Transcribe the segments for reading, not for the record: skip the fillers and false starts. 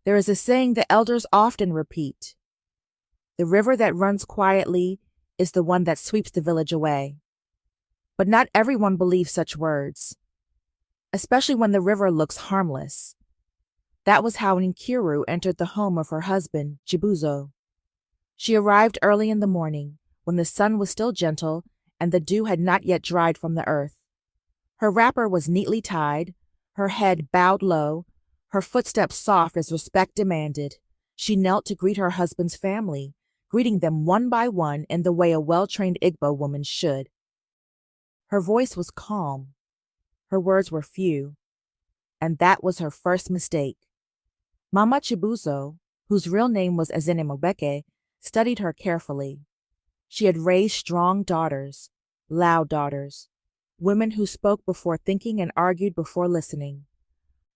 There is a saying the elders often repeat. The river that runs quietly is the one that sweeps the village away. But not everyone believes such words, especially when the river looks harmless. That was how Nkiru entered the home of her husband, Chibuzo. She arrived early in the morning, when the sun was still gentle and the dew had not yet dried from the earth. Her wrapper was neatly tied, her head bowed low, her footsteps soft as respect demanded. She knelt to greet her husband's family, greeting them one by one in the way a well-trained Igbo woman should. Her voice was calm. Her words were few. And that was her first mistake. Mama Chibuzo, whose real name was Ezenemobeke, studied her carefully. She had raised strong daughters, loud daughters, women who spoke before thinking and argued before listening.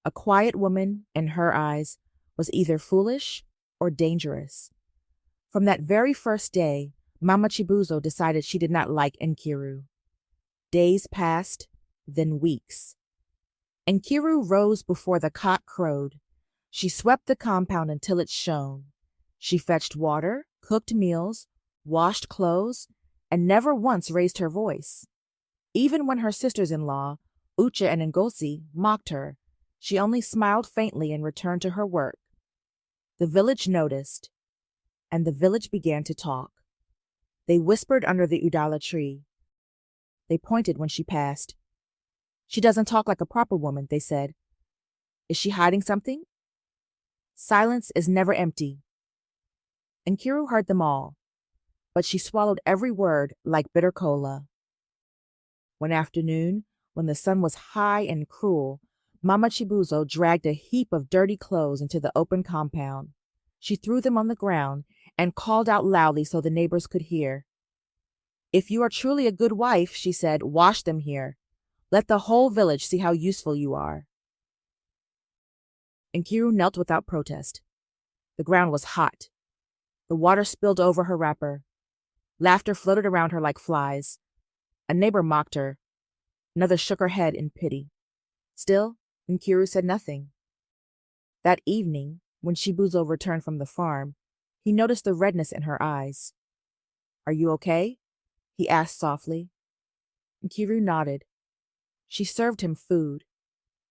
A quiet woman, in her eyes, was either foolish or dangerous. From that very first day, Mama Chibuzo decided she did not like Nkiru. Days passed, then weeks. Nkiru rose before the cock crowed. She swept the compound until it shone. She fetched water, cooked meals, washed clothes, and never once raised her voice. Even when her sisters-in-law, Uche and Ngozi, mocked her, she only smiled faintly and returned to her work. The village noticed, and the village began to talk. They whispered under the udala tree. They pointed when she passed. She doesn't talk like a proper woman, they said. Is she hiding something? Silence is never empty. Nkiru heard them all, but she swallowed every word like bitter cola. One afternoon, when the sun was high and cruel, Mama Chibuzo dragged a heap of dirty clothes into the open compound. She threw them on the ground and called out loudly so the neighbors could hear. If you are truly a good wife, she said, wash them here. Let the whole village see how useful you are. Nkiru knelt without protest. The ground was hot. The water spilled over her wrapper. Laughter floated around her like flies. A neighbor mocked her. Another shook her head in pity. Still, Nkiru said nothing. That evening, when Chibuzo returned from the farm, he noticed the redness in her eyes. Are you okay? He asked softly. Nkiru nodded. She served him food.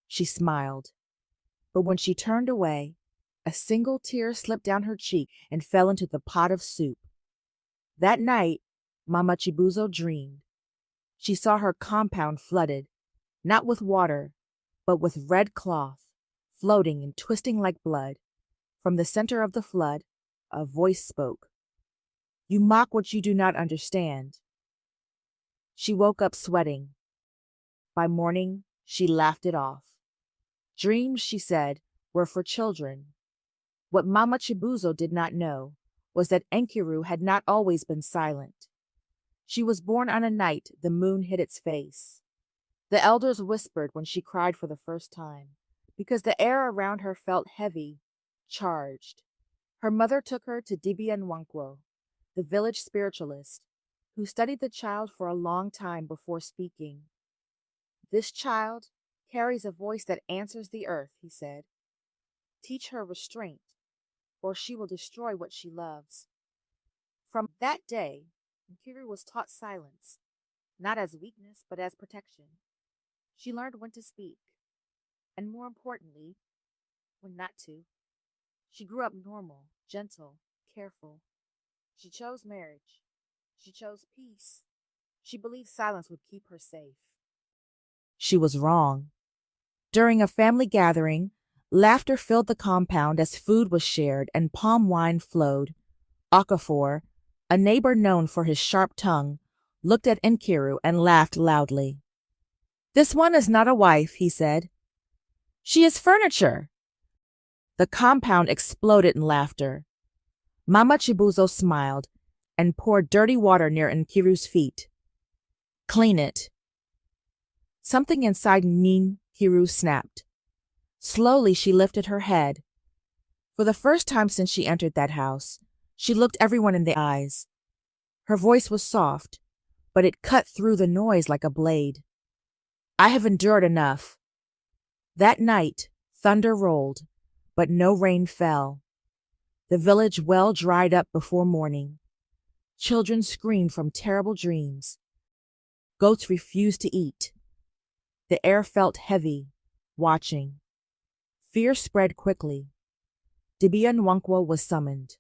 She smiled. But when she turned away, a single tear slipped down her cheek and fell into the pot of soup. That night, Mama Chibuzo dreamed. She saw her compound flooded, not with water, but with red cloth, floating and twisting like blood. From the center of the flood, a voice spoke. You mock what you do not understand. She woke up sweating. By morning, she laughed it off. Dreams, she said, were for children. What Mama Chibuzo did not know was that Nkiru had not always been silent. She was born on a night the moon hid its face. The elders whispered when she cried for the first time, because the air around her felt heavy, charged. Her mother took her to Dibia Nwankwo, the village spiritualist, who studied the child for a long time before speaking. This child carries a voice that answers the earth, he said. Teach her restraint, or she will destroy what she loves. From that day, Nkiru was taught silence, not as weakness, but as protection. She learned when to speak, and more importantly, when not to. She grew up normal, gentle, careful. She chose marriage. She chose peace. She believed silence would keep her safe. She was wrong. During a family gathering, laughter filled the compound as food was shared and palm wine flowed. Okafor, a neighbor known for his sharp tongue, looked at Nkiru and laughed loudly. This one is not a wife, he said. She is furniture. The compound exploded in laughter. Mama Chibuzo smiled and poured dirty water near Nkiru's feet. Clean it. Something inside Nkiru snapped. Slowly she lifted her head. For the first time since she entered that house, she looked everyone in the eyes. Her voice was soft, but it cut through the noise like a blade. I have endured enough. That night, thunder rolled, But no rain fell. The village well dried up before morning. Children screamed from terrible dreams. Goats refused to eat. The air felt heavy, watching. Fear spread quickly. Dibia Nwankwo was summoned.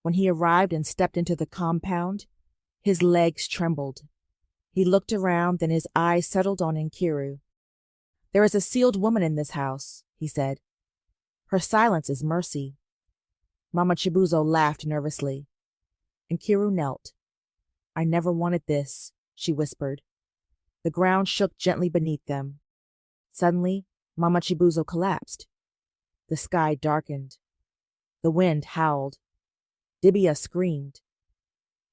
When he arrived and stepped into the compound, his legs trembled. He looked around, then his eyes settled on Nkiru. "There is a sealed woman in this house," he said. "Her silence is mercy." Mama Chibuzo laughed nervously. Nkiru knelt. "I never wanted this," she whispered. The ground shook gently beneath them. Suddenly, Mama Chibuzo collapsed. The sky darkened. The wind howled. Dibia screamed.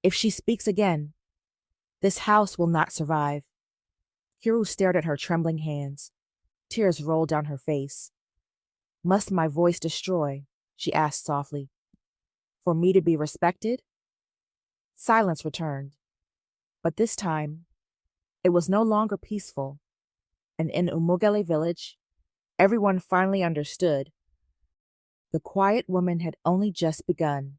"If she speaks again, this house will not survive." Kiru stared at her trembling hands. Tears rolled down her face. "Must my voice destroy?" she asked softly. "For me to be respected?" Silence returned. But this time, it was no longer peaceful. And in Umugele village, everyone finally understood. The quiet woman had only just begun.